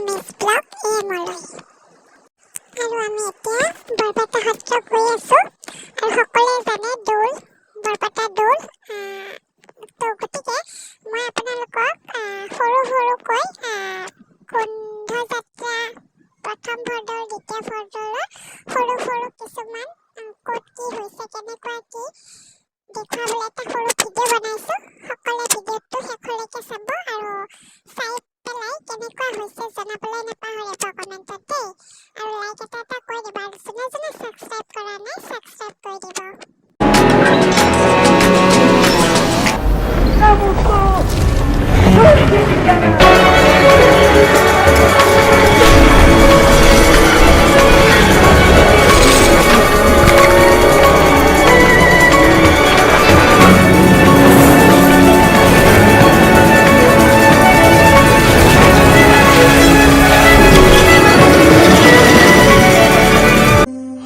Miss blog এমলৈ আৰু আমি এতিয়া বৰপেটা সত্ৰ গৈ আছোঁ আৰু সকলোৱে জানে দৌল বৰপেটা দৌল তো গতিকে মই আপোনালোকক সৰুকৈ কুণ্ড যাত্ৰা প্ৰথম ভৰ্ডৰ দ্বিতীয় ভৰ্ডৰ সৰু কিছুমান ক'ত কি হৈছে কেনেকুৱা কি দেখুৱাবলৈ এটা সৰু ভিডিঅ' বনাইছোঁ। সকলোৱে ভিডিঅ'টো শেষলৈকে চাব আৰু চাই পেলাই কেনেকুৱা হৈছে জনাবলৈ নাপাহৰিব কমেণ্টত দেই আৰু লাইক এটা কৰি দিব আৰু যোনে ছাবস্ক্ৰাইব কৰা নাই ছাবস্ক্ৰাইব কৰি দিব।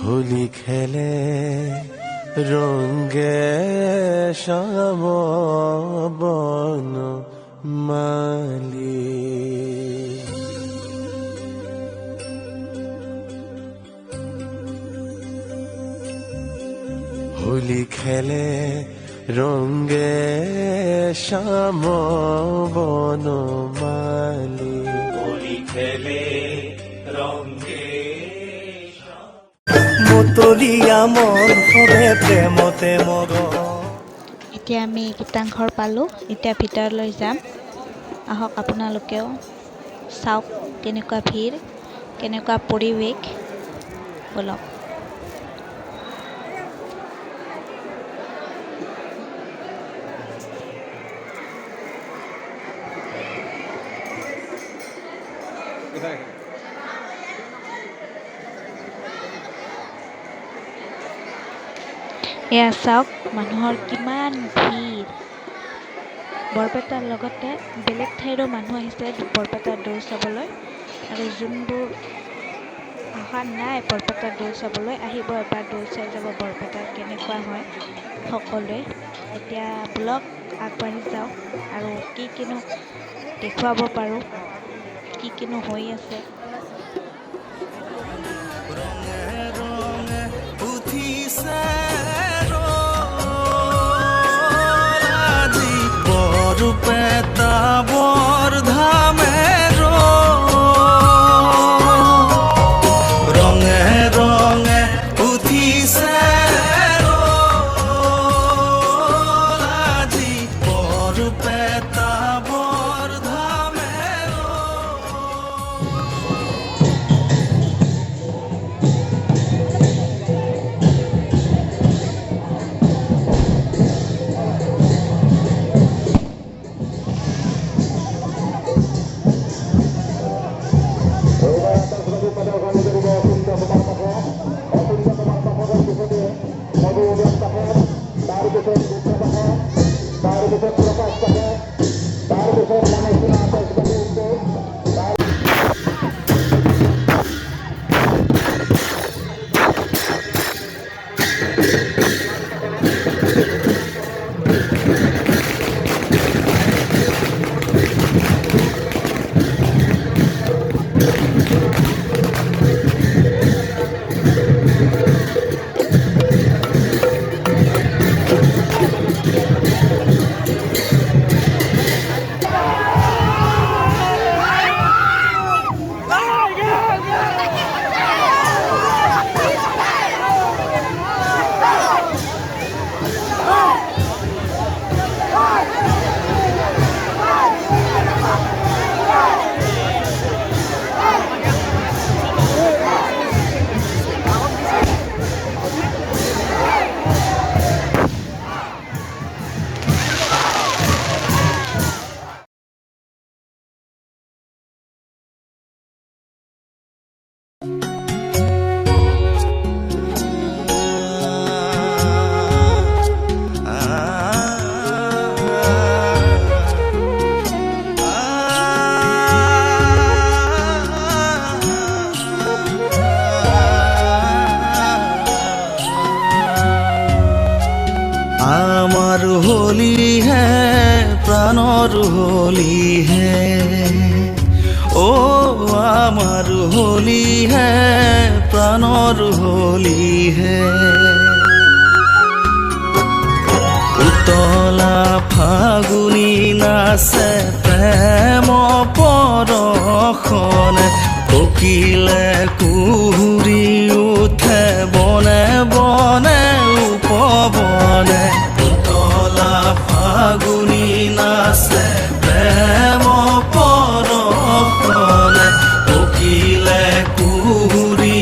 হোলি খেলে ৰঙে শ্যাম বন মালি হোলি খেলে ৰঙে শ্যাম বন মালি হোলি খেলে ৰঙে মতলীয়া মন সবে প্ৰেমতে মগ। এতিয়া আমি গীতাংঘৰ পালোঁ, এতিয়া ভিতৰলৈ যাম। আহক আপোনালোকেও চাওক কেনেকুৱা ভিৰ, কেনেকুৱা পৰিৱেশ, বলক। এয়া চাওক মানুহৰ কিমান ভিৰ। বৰপেটাৰ লগতে বেলেগ ঠাইৰো মানুহ আহিছে বৰপেটাৰ দৌল চাবলৈ আৰু যোনবোৰ অহা নাই বৰপেটাৰ দৌল চাবলৈ আহিব এবাৰ দৌল চাই যাব বৰপেটাত কেনেকুৱা হয় সকলোৱে। এতিয়া ব্লগ আগবাঢ়ি যাওক আৰু কি কিনো দেখুৱাব পাৰোঁ, কি কিনো হৈ আছে। বৰপেটা বৰধামে ৰঙে ৰঙে উঠিছে আজি বৰপেটা বৰধামে আমাৰ হোলি হে প্ৰাণৰ হোলি হে ও আমাৰ হোলী হে প্ৰাণৰ হোলী হে উতলা ফাগুনী নাচে প্ৰেম পৰশনে কোকিলে কুহুৰি উঠে বনে বনে উপবনে উতলা ফাগুনী নাচে প্ৰেম পৰশনে কোকিলে কুহুৰি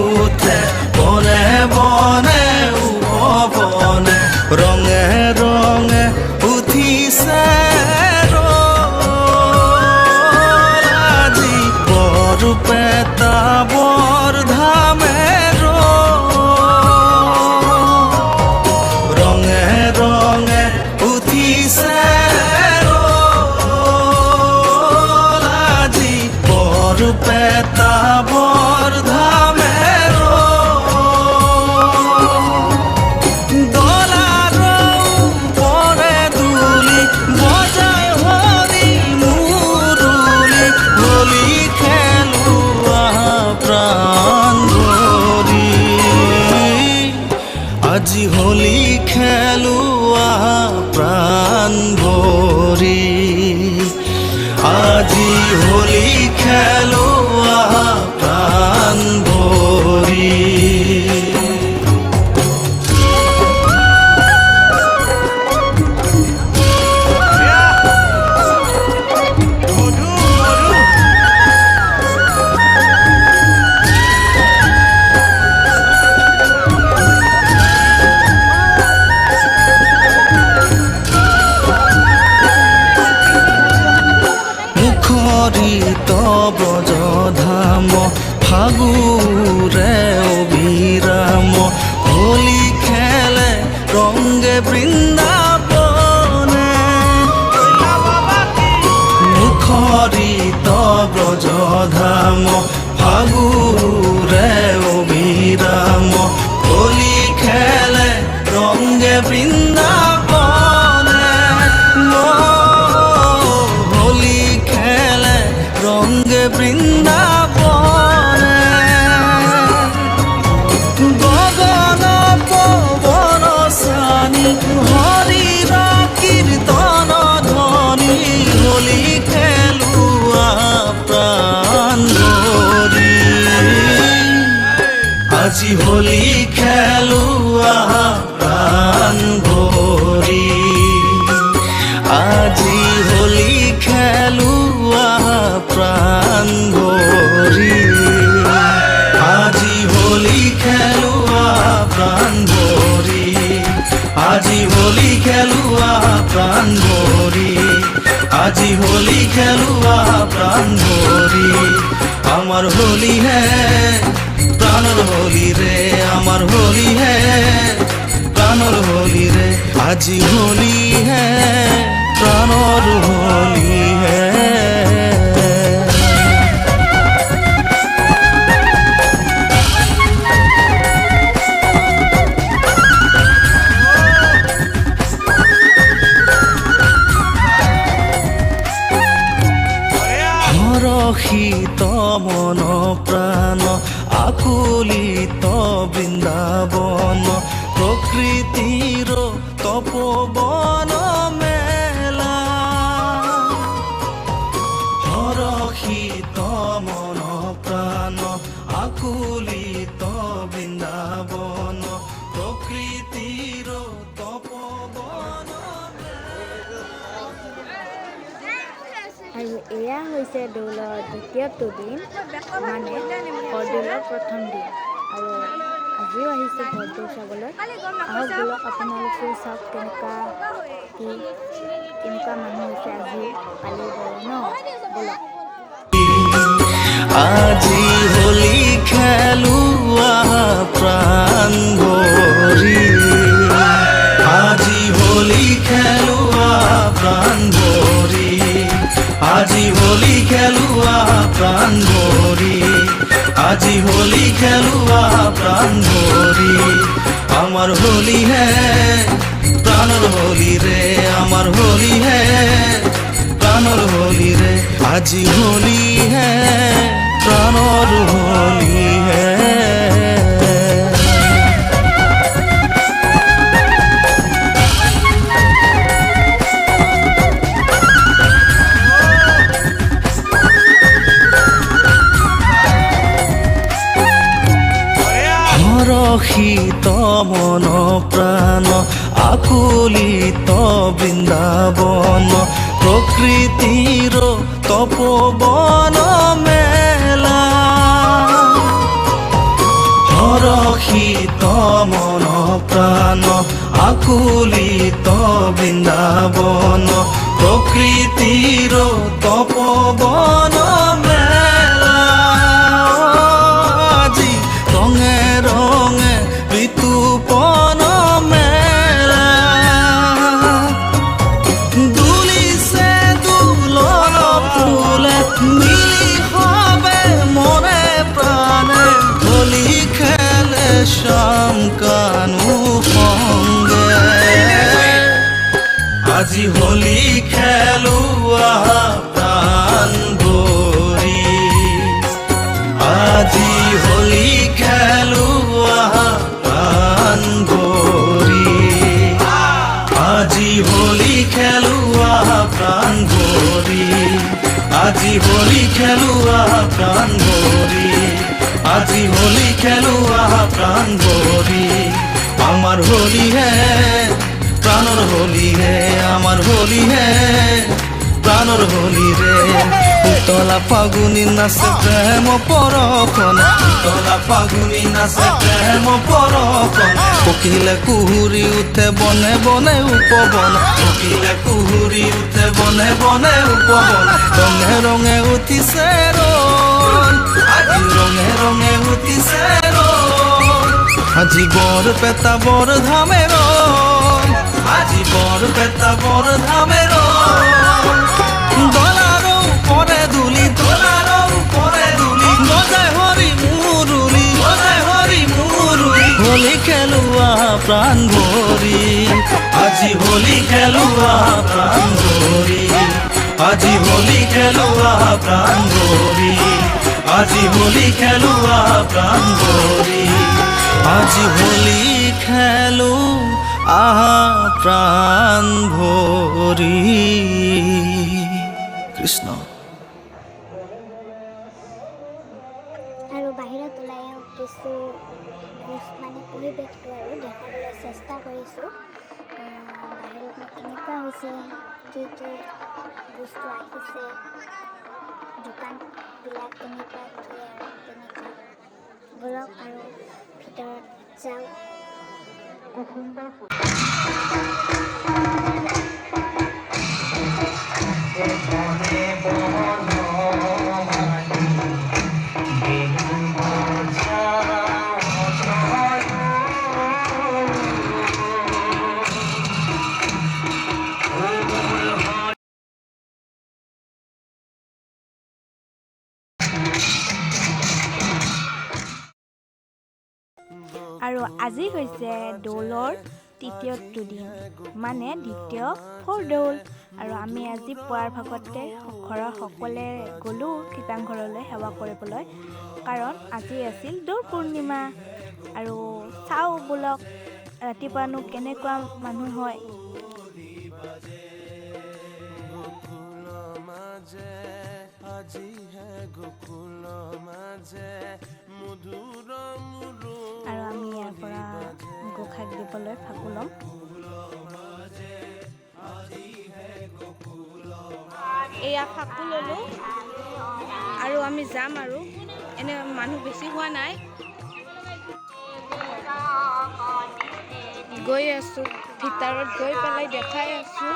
উঠে বনে বনে উপবনে ৰঙে ৰঙে উঠিছে আজি বৰপেটা বৰধামে ৰঙে ৰঙে উঠিছে আজি বৰপেটা বৰধামে আজি হোলী খেলোৱা প্ৰাণ ভৰি আজি হোলী খেলোৱা প্ৰাণ ভৰি ব্ৰজধাম ফাগুৰে অবিৰাম হোলী খেলে ৰংগে বৃন্দাবনে মুখৰিত ব্ৰজধাম ফাগুৰে অবিৰাম হোলী খেলে ৰংগে বৃন্দাবনে হোলী খেলে রঙ্গে বৃন্দাবনে গগন পবন সানি হরির কীর্তন ধ্বনি হোলী খেলুয়া প্রাণ ভরি আজি হোলী খেলুয়া প্রাণ ভরি আজি হোলী খেলুয়া প্রাণ ভরি আজি হোলী খেলুয়া প্রাণ ভরি আজি হোলী খেলুয়া প্রাণ ভরি আজি হোলী খেলুয়া প্রাণ ভরি আমার হোলী হে প্রাণর হোলী রে আমার হোলী হে প্রাণর হোলী রে আজি হোলী হে প্রাণর হোলী হে হরষিত মন প্রাণ আকুলিত বৃন্দাবন প্রকৃতির তপবন মেলা হরষিত মন প্রাণ আকুলিত বৃন্দাবন প্রকৃতির তপবন আৰু এয়া হৈছে দৌলৰ দ্বিতীয়টো দিন মানে বৰদৌলৰ প্ৰথম দিন আৰু আজিও আহিছে বৰদৌল চাবলৈ আহক বোলক আপোনালোকেও চাওক কেনেকুৱা মানুহ হৈছে আজি কালি ন বোলক আজি হোলী খেলুৱা প্ৰাণ ভৰি আজি হোলী খেলুৱা প্ৰাণ ভৰি আজি হোলী খেলুৱা প্ৰাণ ভৰি আজি হোলী খেলুৱা প্ৰাণ ভৰি আমাৰ হোলী হে প্ৰাণৰ হোলী ৰে আমাৰ হোলী হে প্ৰাণৰ হোলী ৰে আজি হোলী হে হৰষিত মন প্ৰাণ আকুলিত বৃন্দাবন প্ৰকৃতিৰ তপোবন মেলা হৰষিত মন প্ৰাণ আকুলিত বৃন্দাবন প্ৰকৃতিৰ তপোবন মেলা আজি ৰঙে ৰঙে ঋতুপন মেলা দুলিছে দুলন ফুলে মিলি হবে মনে প্রাণে হোলি খেলে শ্যাম কানু সঙ্গে আজি হোলি খেলো আহা প্রাণ ভরি আজি হোলি খেলো আহা প্রাণ ভরি আজি হোলি খেলো আহা প্রাণ ভরি আজি হোলি খেলো আহা প্রাণ ভরি আজি হোলি খেলো আহা প্রাণ ভরি আমার হোলি হে প্রাণর হোলি হে আমার হোলি হে প্রাণর হোলি রে উতলা ফাগুনি নাচে প্রেম পরখনে উতলা ফাগুনি নাচে প্রেম পরখনে কোকিলে কুহুরি উঠে বনে বনে উপবন কোকিলে কুহুরি উঠে বনে বনে উপবন রঙে রঙে উঠিছে রন আজি রঙে রঙে উঠিছে রন আজি বৰপেটা বৰ ধামেৰ আজি বৰপেটা বৰ ধামেৰ দলাৰ ওপৰে ধূলি দলাৰ ওপৰে ধূলি বজাই হৰি মুৰুলি বজাই হৰি মুৰুলি হোলি খেলোৱা প্ৰাণ ভৰি আজি হোলি খেলোৱা প্ৰাণ ভৰি আজি হোলি খেলোৱা প্ৰাণ ভৰি আজি হোলি খেলোৱা প্ৰাণ ভৰি আজি হোলি খেলো আহা প্ৰাণ ভৰি কৃষ্ণ আৰু বাহিৰত ওলাই কিছু মানে পৰিৱেশটো আৰু দেখাবলৈ চেষ্টা কৰিছোঁ বাহিৰত কেনেকুৱা হৈছে কি কি বস্তু আহিছে দোকানবিলাক কেনেকুৱা কি আৰু তেনেকুৱা বলক আৰু ভিতৰত যাওঁ আৰু আজি হৈছে দৌলৰ তৃতীয়টো দিন মানে দ্বিতীয় দৌল আৰু আমি আজি পুৱাৰ ভাগতে ঘৰৰ সকলোৱে গ'লোঁ কীৰ্তনঘৰলৈ সেৱা কৰিবলৈ কাৰণ আজি আছিল দৌল পূৰ্ণিমা আৰু চাওঁ বোলক ৰাতিপুৱানো কেনেকুৱা মানুহ হয় আৰু আমি ইয়াৰ পৰা গোসাঁইক দিবলৈ ফাকু ল'ম এয়া ফাকু ল'লোঁ আৰু আমি যাম আৰু এনে মানুহ বেছি হোৱা নাই গৈ আছোঁ ভিতৰত গৈ পেলাই দেখাই আছোঁ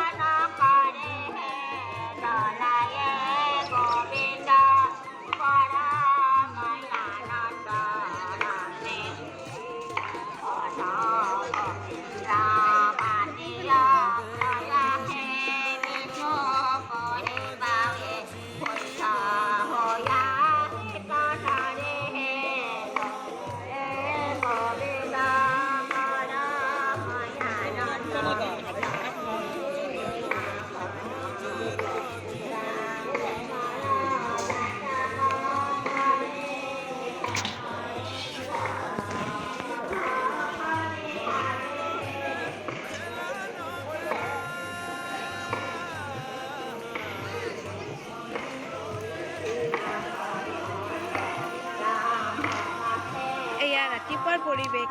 সুন্দৰ পৰিৱেশ।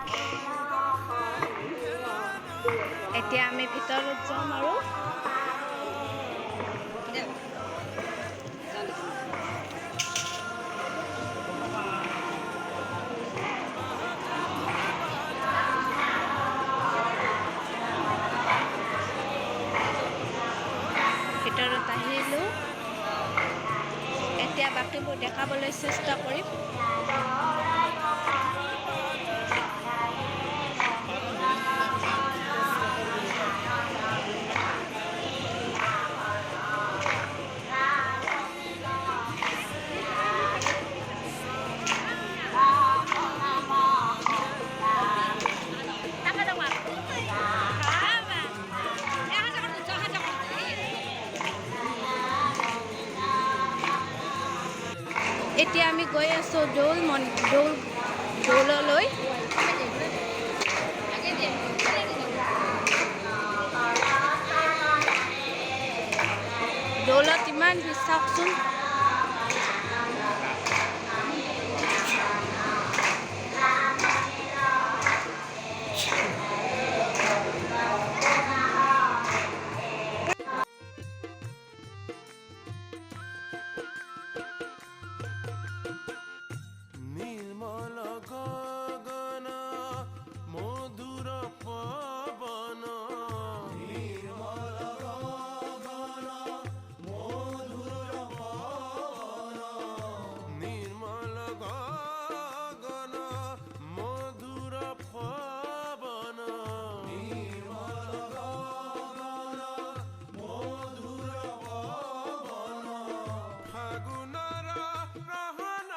এতিয়া আমি ভিতৰত যাম আৰু ভিতৰত আহিলোঁ। এতিয়া বাকীবোৰ দেখাবলৈ চেষ্টা কৰিম। এতিয়া আমি গৈ আছোঁ দৌললৈ। দৌলত ইমান ভিৰ চাওকচোন। ନିର୍ମଳ ଗଗନ ମଧୁର ପବନ ନିର୍ମଳ ଗଗନ ମଧୁର ପବନ ନିର୍ମଳ ଗଗନ ମଧୁର ପବନ ନିର୍ମଳ ଗଗନ ମଧୁର ପବନ ଫାଗୁନର ରହନ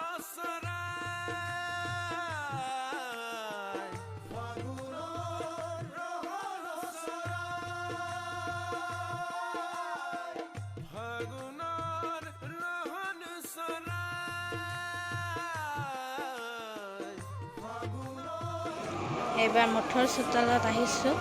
এইবাৰ মঠৰ চোতালত আহিছোঁ।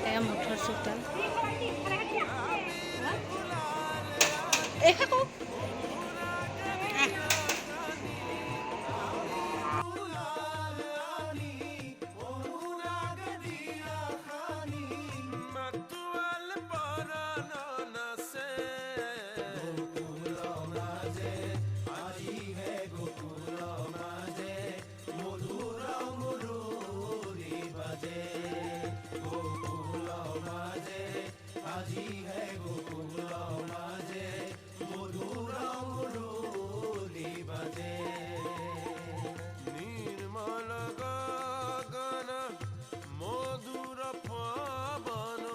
এয়া মঠৰ চোতাল। ନିର୍ମଳ ଗଗନ ମଧୁର ପବନ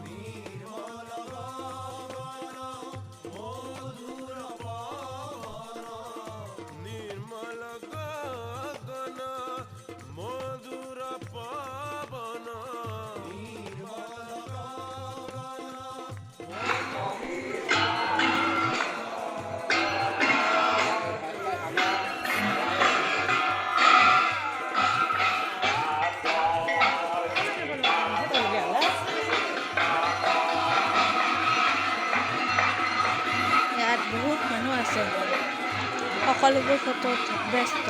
ନିର୍ମଳ ଗଗନ ମଧୁର ପବନ ନିର୍ମଳ ଗଗନ ମଧୁର ପବନ ইয়াত বহুত মানুহ আছে, সকলোবোৰ ফটোত ব্যস্ত।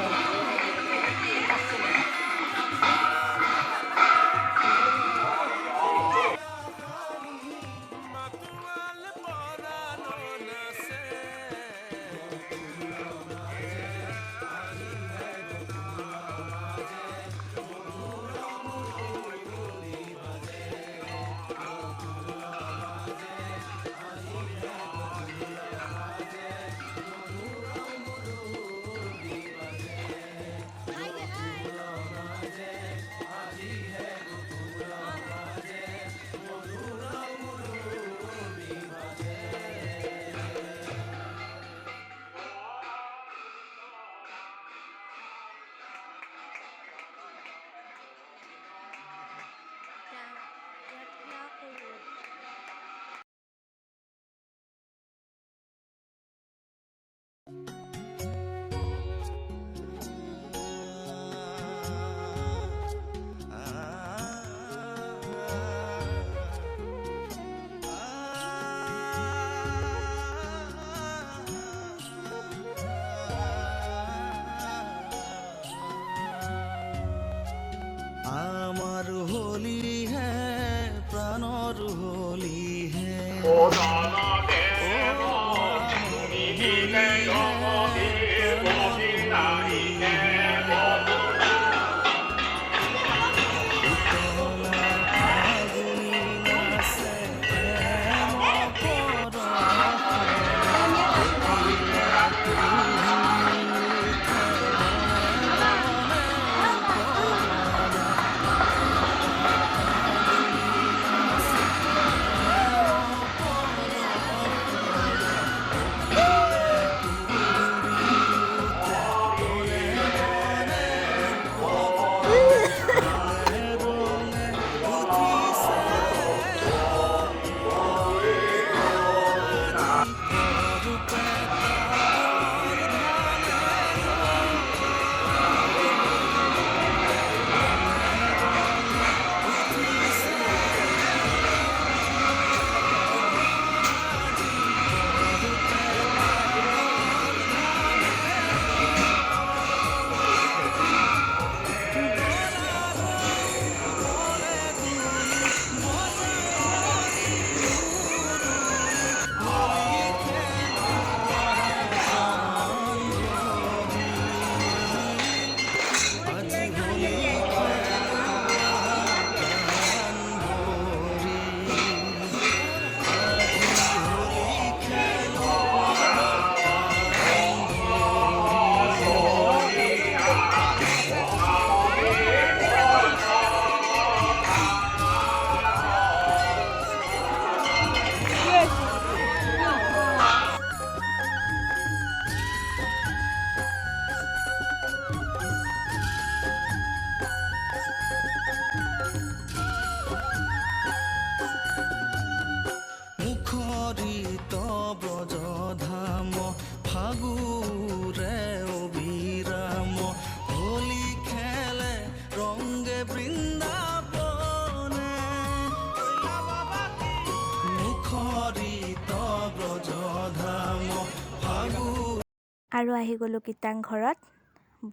আৰু আহি গ'লোঁ কীৰ্তান ঘৰত।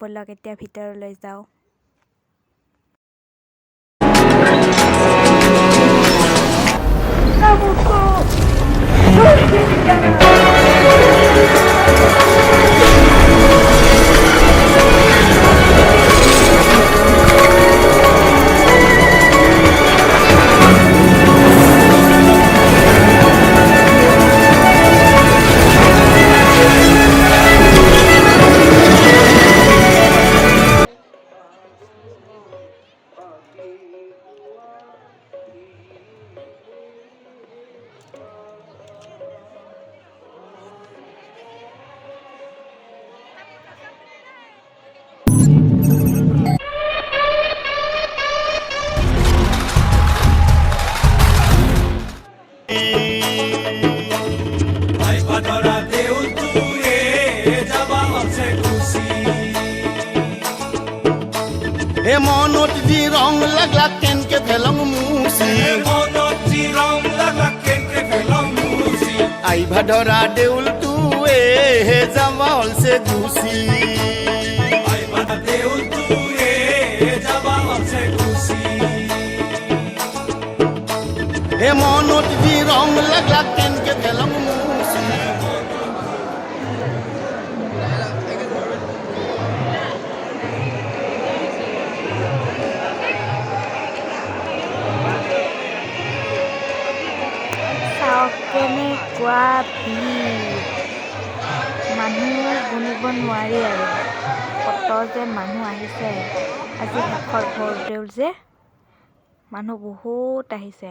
ব'লক এতিয়া ভিতৰলৈ যাওঁ। হে মনত যি ৰং লাগলা কেনকে পেলং মুচি আইভা ধৰা দেউলটোৱে হে যাবা অলছে গুচি হে মনত যি ৰং লাগলা কেনকে পেলং মুচি চাওক কেনেকুৱা ভিৰ, মানুহ গুণিব নোৱাৰি আৰু কত যে মানুহ আহিছে। আজি শেষৰ বৰদেউল যে, মানুহ বহুত আহিছে।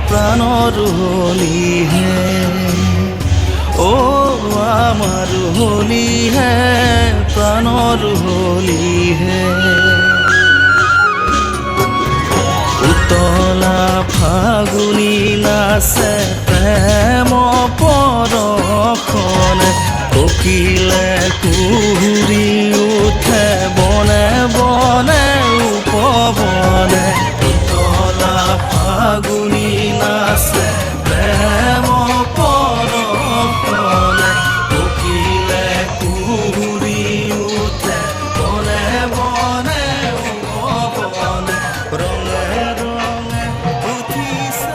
प्राणर होली है, ओ आमार होली है, प्राणर होली है। उतर উতলা ফাগুনী নাচে প্ৰেম পৰশনে কোকিলে কুহুৰি উঠে বনে বনে উপবনে উতলা ফাগুনী নাচে প্ৰেম পৰশনে কোকিলে কুহুৰি উঠে বনে বনে উপবনে ৰঙে ৰঙে উঠিছে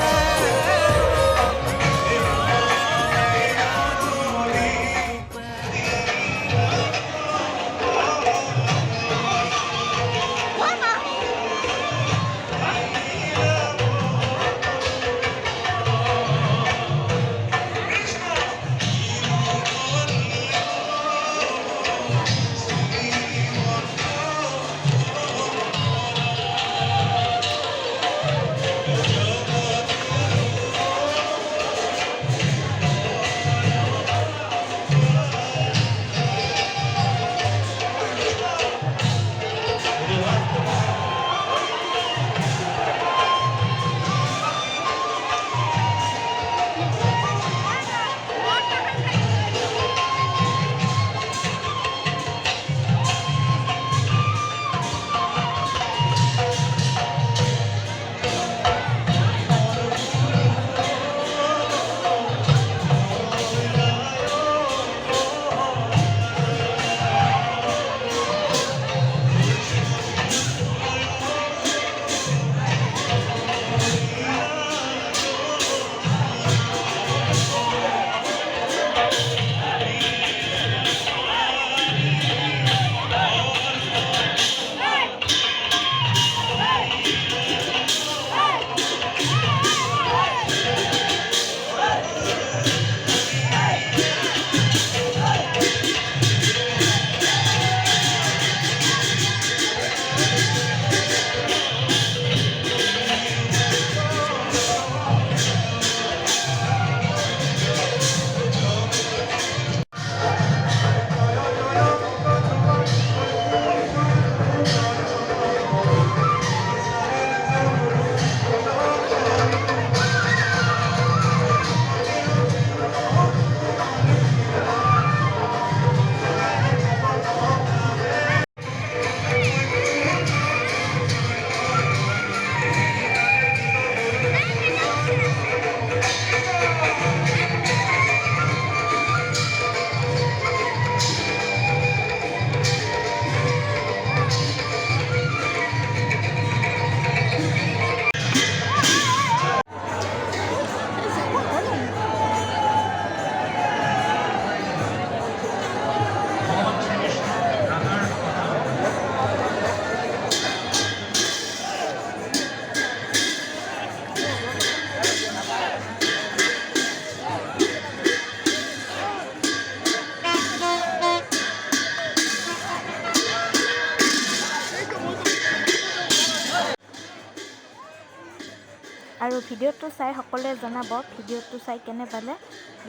আৰু ভিডিঅ'টো চাই সকলোৱে জনাব ভিডিঅ'টো চাই কেনে পালে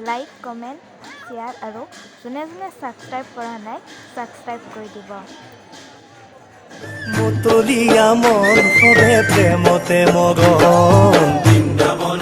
লাইক কমেণ্ট শ্বেয়াৰ আৰু যোনে যোনে ছাবস্ক্ৰাইব কৰা নাই ছাবস্ক্ৰাইব কৰি দিব মুতলীয়া মন হবে প্ৰেমতে মগন বৃন্দাবন